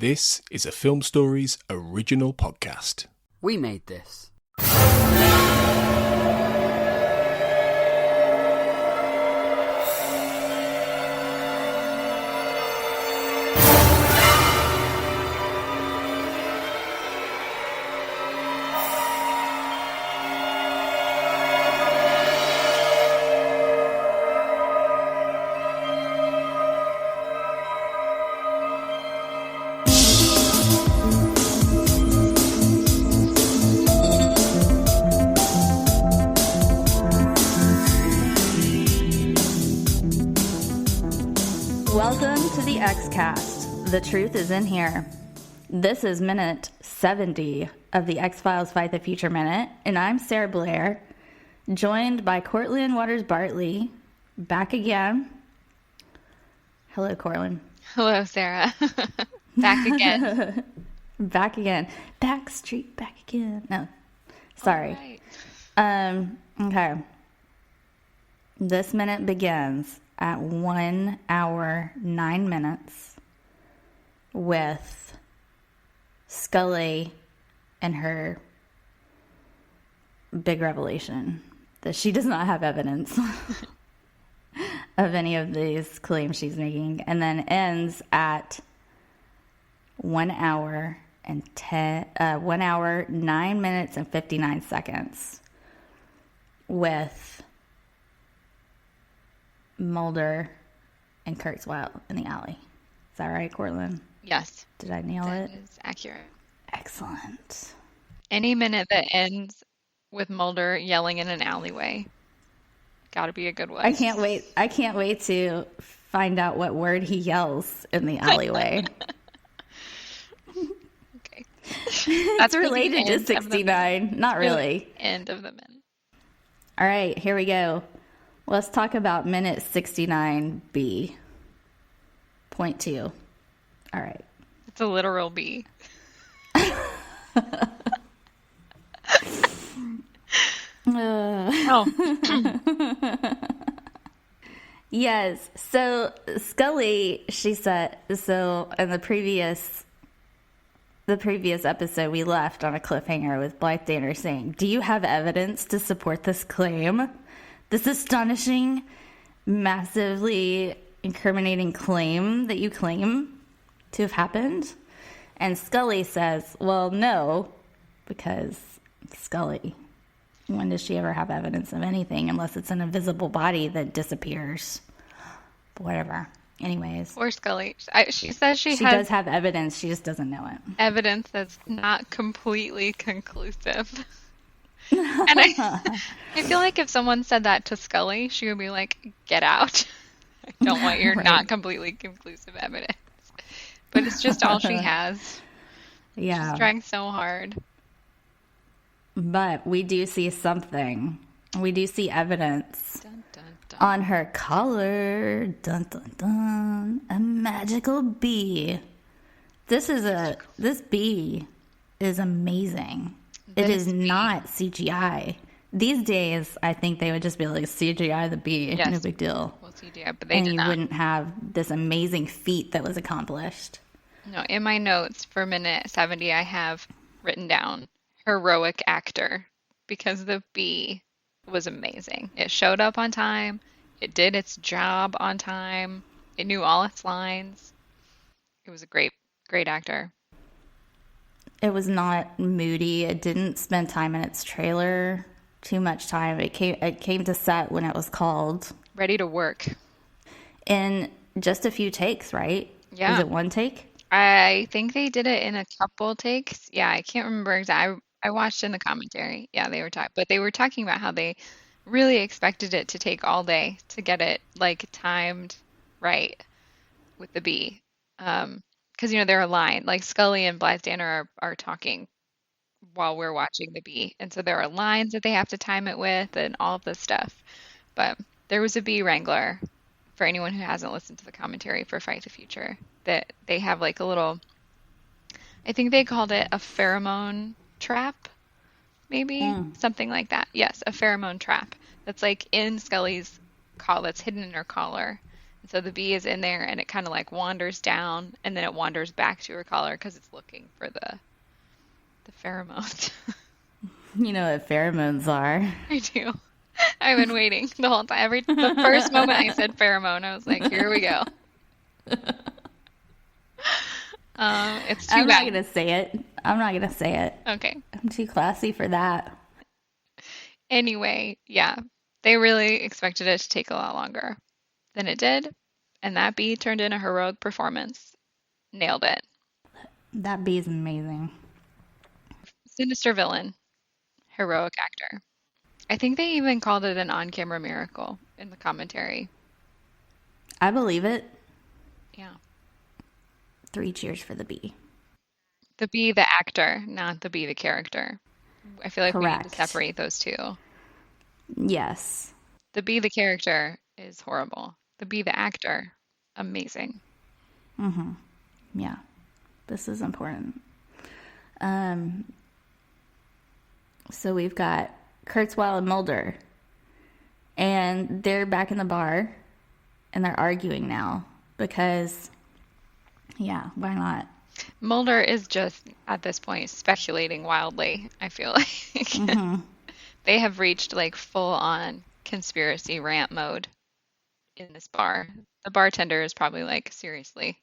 This is a Film Stories original podcast. We made this. Welcome to the X-Cast. The truth is in here. This is minute 70 of the X-Files Fight the Future Minute, and I'm Sarah Blair, joined by Cortlan Waters Bartley, back again. Hello, Cortlan. Hello, Sarah. Back again. Back again. Backstreet, back again. No, sorry. Right. Okay. This minute begins at 1 hour, 9 minutes with Scully and her big revelation that she does not have evidence of any of these claims she's making, and then ends at 1 hour, 9 minutes and 59 seconds with Mulder and Kurtzweil in the alley. Is that right, Cortlan? Yes. Did I nail it? That is accurate. Excellent. Any minute that ends with Mulder yelling in an alleyway, gotta be a good one. I can't wait to find out what word he yells in the alleyway. Okay. That's related to 69. Not really. End of the minute. All right, here we go. Let's talk about minute 69B. Point 2. All right. It's a literal bee. Yes. So Scully, she said, so in the previous episode, we left on a cliffhanger with Blythe saying, "Do you have evidence to support this claim? This astonishing, massively incriminating claim that you claim to have happened?" And Scully says, well, no, because Scully, when does she ever have evidence of anything unless it's an invisible body that disappears? Whatever. Anyways. Or Scully. She says she has does have evidence. She just doesn't know it. evidence that's not completely conclusive. And I feel like if someone said that to Scully, she would be like, get out. I don't want your Right. not completely conclusive evidence. But it's just all she has. Yeah. She's trying so hard. But we do see something. We do see evidence Dun, dun, dun. on her collar. Dun, dun, dun. A magical bee. This bee is amazing. It is not CGI. These days, I think they would just be like, CGI the bee. Yes. No big deal. Well, CGI, but they And did you not. wouldn't have this amazing feat that was accomplished. No, in my notes for minute 70, I have written down heroic actor because the bee was amazing. It showed up on time. It did its job on time. It knew all its lines. It was a great, great actor. It was not moody. It didn't spend time in its trailer. Too much time. It came to set when it was called. Ready to work. In just a few takes, right? Yeah. Was it one take? I think they did it in a couple takes. Yeah, I can't remember exactly. I watched in the commentary. Yeah, they were talking about how they really expected it to take all day to get it like timed right with the bee. Because they're aligned. Like Scully and Blythe are talking while we're watching the bee, and so there are lines that they have to time it with, and all of this stuff. But there was a bee wrangler. For anyone who hasn't listened to the commentary for Fight the Future, that they have like a little, I think they called it a pheromone trap, maybe something like that. Yes, a pheromone trap that's like in Scully's collar, that's hidden in her collar. So the bee is in there, and it kind of like wanders down, and then it wanders back to her collar because it's looking for the pheromones. You know what pheromones are. I do. I've been waiting the whole time. The first moment I said pheromone, I was like, here we go. It's too bad. I'm not going to say it. I'm not going to say it. Okay. I'm too classy for that. Anyway, yeah. They really expected it to take a lot longer than it did. And that bee turned in a heroic performance. Nailed it. That bee is amazing. Sinister villain. Heroic actor. I think they even called it an on-camera miracle in the commentary. I believe it. Yeah. 3 cheers for the bee. The bee, the actor, not the bee, the character. I feel like Correct. we need to separate those two. Yes. The bee, the character is horrible. The bee, the actor, amazing. Mm-hmm. Yeah. This is important. So we've got Kurtzweil and Mulder. And they're back in the bar. And they're arguing now. Because, yeah, why not? Mulder is just, at this point, speculating wildly, I feel like. Mm-hmm. They have reached, like, full-on conspiracy rant mode in this bar. The bartender is probably, like, seriously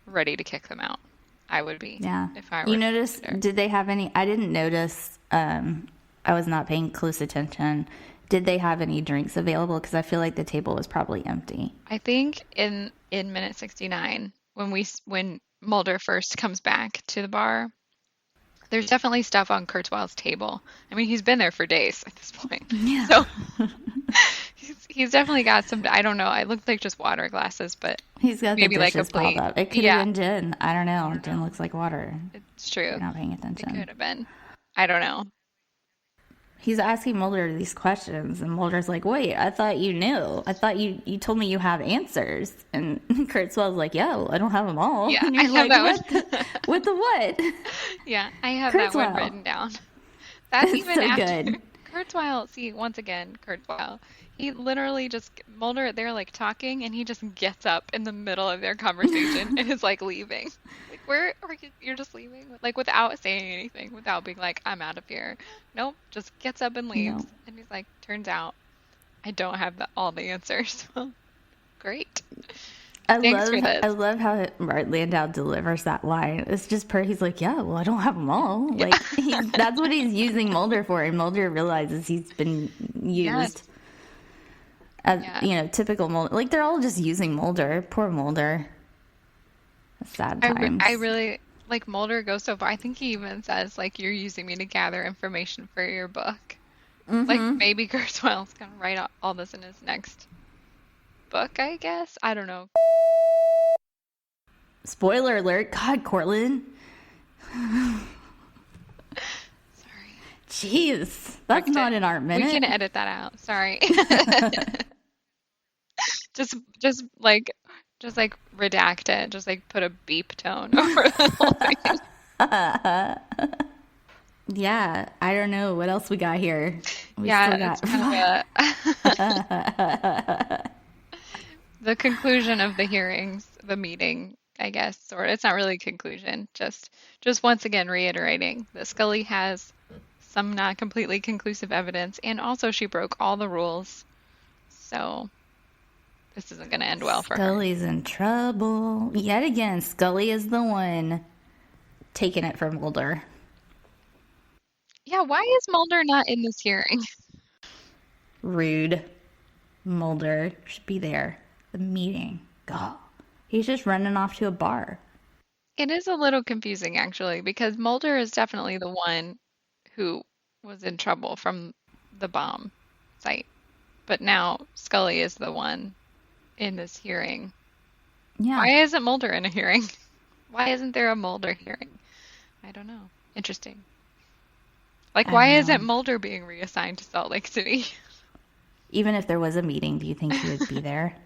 ready to kick them out. I would be. Yeah. If I were you notice, did they have any, I didn't notice, I was not paying close attention. Did they have any drinks available? Because I feel like the table was probably empty. I think in minute 69, when Mulder first comes back to the bar, there's definitely stuff on Kurtzweil's table. I mean, he's been there for days at this point. Yeah. So he's definitely got some, I don't know, it looked like just water glasses, but he's got maybe the like a dishes piled plate. up. It could have been gin. I don't know. Gin looks like water. It's true. You're not paying It attention. could have been. I don't know. He's asking Mulder these questions, and Mulder's like, wait, I thought you knew. I thought you told me you have answers. And Kurtzweil's like, yeah, well, I don't have them all. Yeah, and you're I have like, that one. What the what? Yeah, I have that one Kurtzweil. written down. That's even so after good. Kurtzweil, see, once again, Kurtzweil, he literally just, Mulder, they're like talking, and he just gets up in the middle of their conversation and is like leaving. Like, where are you? You're just leaving? Like, without saying anything, without being like, I'm out of here. Nope, just gets up and leaves. No. And he's like, turns out I don't have all the answers. Well, great. Thanks for this. I love how Landau delivers that line. It's just he's like, yeah, well, I don't have them all. Like, that's what he's using Mulder for, and Mulder realizes he's been used. As, typical Mulder. Like, they're all just using Mulder. Poor Mulder. Sad times. I really, like, Mulder goes so far. I think he even says, like, you're using me to gather information for your book. Mm-hmm. Like, maybe Kurtzweil's going to write all this in his next book, I guess. I don't know. Spoiler alert. God, Cortlan. Sorry. Jeez. That's not in our minute. We can edit that out. Sorry. just redact it. Just like put a beep tone over the whole thing. Yeah, I don't know what else we got here. It's kind of the conclusion of the hearings, the meeting, I guess, or it's not really a conclusion. Just once again reiterating that Scully has some not completely conclusive evidence, and also she broke all the rules. So this isn't going to end well for her. Scully's in trouble. Yet again, Scully is the one taking it from Mulder. Yeah, why is Mulder not in this hearing? Rude. Mulder should be there. The meeting. God. He's just running off to a bar. It is a little confusing, actually, because Mulder is definitely the one who was in trouble from the bomb site. But now Scully is the one in this hearing. Yeah. Why isn't Mulder in a hearing? Why isn't there a Mulder hearing? I don't know. Interesting. Like, why isn't Mulder being reassigned to Salt Lake City? Even if there was a meeting, do you think he would be there?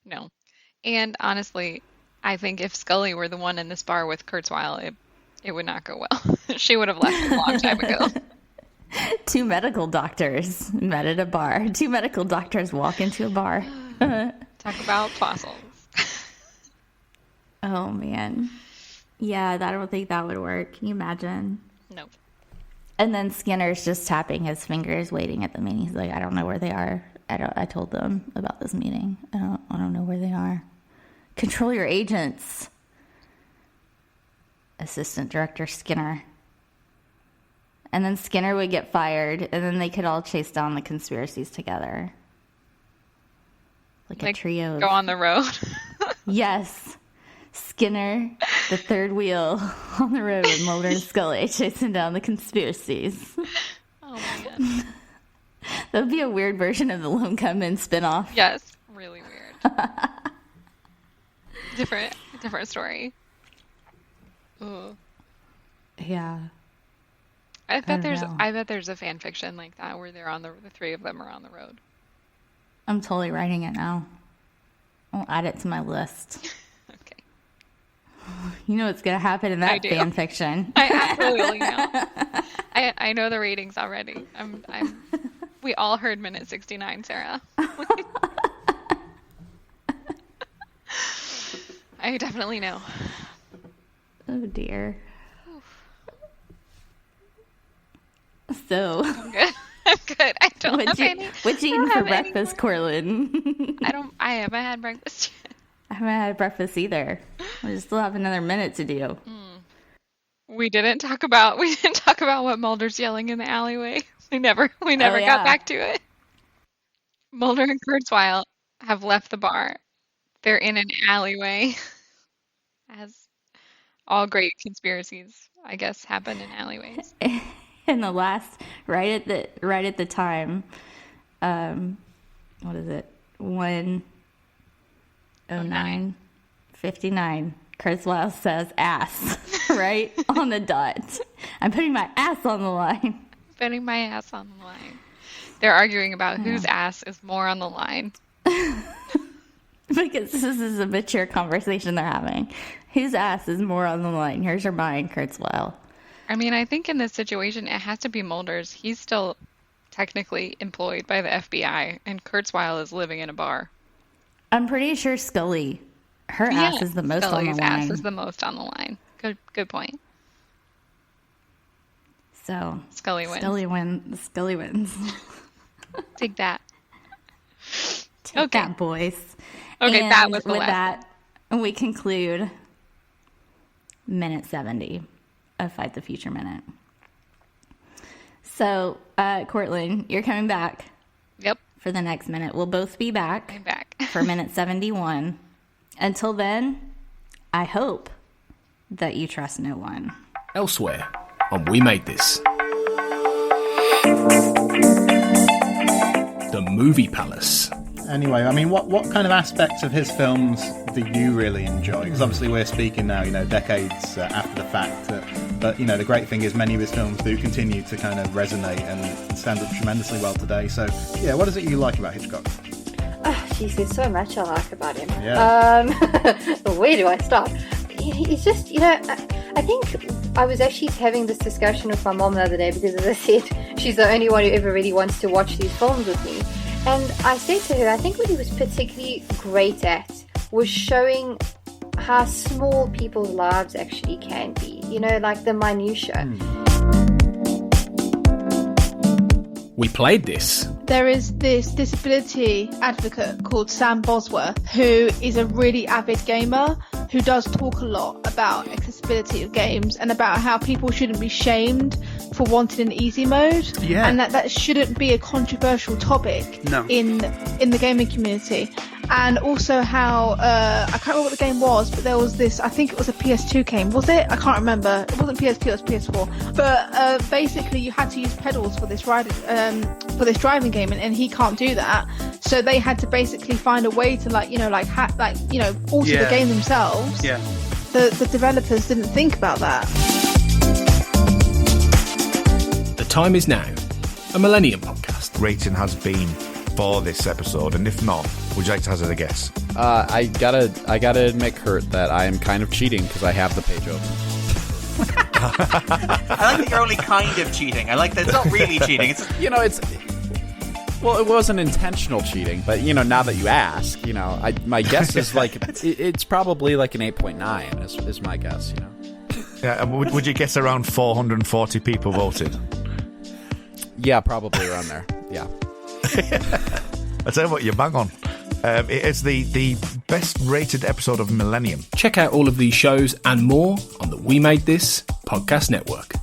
No. And honestly, I think if Scully were the one in this bar with Kurtzweil, it would not go well. She would have left a long time ago. 2 medical doctors met at a bar. 2 medical doctors walk into a bar. Tell Talk about fossils. Oh, man. Yeah, I don't think that would work. Can you imagine? Nope. And then Skinner's just tapping his fingers, waiting at the meeting. He's like, I don't know where they are. I told them about this meeting. I don't know where they are. Control your agents. Assistant Director Skinner. And then Skinner would get fired, and then they could all chase down the conspiracies together. Like a trio. Go on the road. Yes. Skinner, the third wheel on the road with Mulder and Scully chasing down the conspiracies. Oh, man. That would be a weird version of the Lone Gunman spinoff. Yes. Really weird. Different story. Ooh. Yeah. I bet there's a fan fiction like that where they're the three of them are on the road. I'm totally writing it now. I'll add it to my list. Okay. You know what's going to happen in that fan fiction. I absolutely know. I know the ratings already. We all heard minute 69, Sarah. I definitely know. Oh, dear. So, I'm good. I'm good. I don't have any. What you eating for breakfast, Cortlan? I haven't had breakfast yet. I haven't had breakfast either. We still have another minute to do. We didn't talk about what Mulder's yelling in the alleyway. We never got back to it. Mulder and Kurtzweil have left the bar. They're in an alleyway. As all great conspiracies, I guess, happen in alleyways. And the last, right at the time, what is it? 1:09:59. Kurtzweil says ass, right? On the dot. I'm putting my ass on the line. Putting my ass on the line. They're arguing about whose ass is more on the line. Because this is a mature conversation they're having. Whose ass is more on the line? Here's your mind, Kurtzweil. I mean, I think in this situation, it has to be Mulder's. He's still technically employed by the FBI, and Kurtzweil is living in a bar. I'm pretty sure Scully, her ass is the most on the line. Scully's ass is the most on the line. Good point. So Scully wins. Scully wins. Take that. Take that, boys. Okay, and that was the with last. That, we conclude minute 70 of Fight the Future Minute. So, Cortlan, you're coming back. Yep. For the next minute. We'll both be back. I'm back. For minute 71. Until then, I hope that you trust no one. Elsewhere on We Made This. The Movie Palace. Anyway, I mean, what kind of aspects of his films do you really enjoy? Because obviously we're speaking now, decades after the fact. But, the great thing is many of his films do continue to kind of resonate and stand up tremendously well today. So, yeah, what is it you like about Hitchcock? Oh, geez, there's so much I like about him. Yeah. Where do I start? He's just, I think I was actually having this discussion with my mom the other day because, as I said, she's the only one who ever really wants to watch these films with me. And I said to her, I think what he was particularly great at was showing how small people's lives actually can be, like the minutiae. We played this. There is this disability advocate called Sam Bosworth, who is a really avid gamer, who does talk a lot about accessibility of games and about how people shouldn't be shamed for wanting an easy mode, and that shouldn't be a controversial topic in the gaming community. And also how I can't remember what the game was, but there was this, I think it was a PS2 game, was it? I can't remember. It wasn't PSP, it was PS4. But basically you had to use pedals for this driving game, and he can't do that. So they had to basically find a way to alter the game themselves. Yeah. The developers didn't think about that. The time is now. A Millennium Podcast. Rating has been for this episode, and if not, would you like to hazard a guess? I gotta admit, Kurt, that I am kind of cheating because I have the page open. I like that you're only kind of cheating. I like that it's not really cheating. It's Well, it wasn't intentional cheating, but now that you ask, my guess is like it's probably like an 8.9 is my guess. Yeah, would you guess around 440 people voted? Yeah, probably around there. Yeah. I tell you what, you're bang on. It is the best rated episode of Millennium. Check out all of these shows and more on the We Made This podcast network.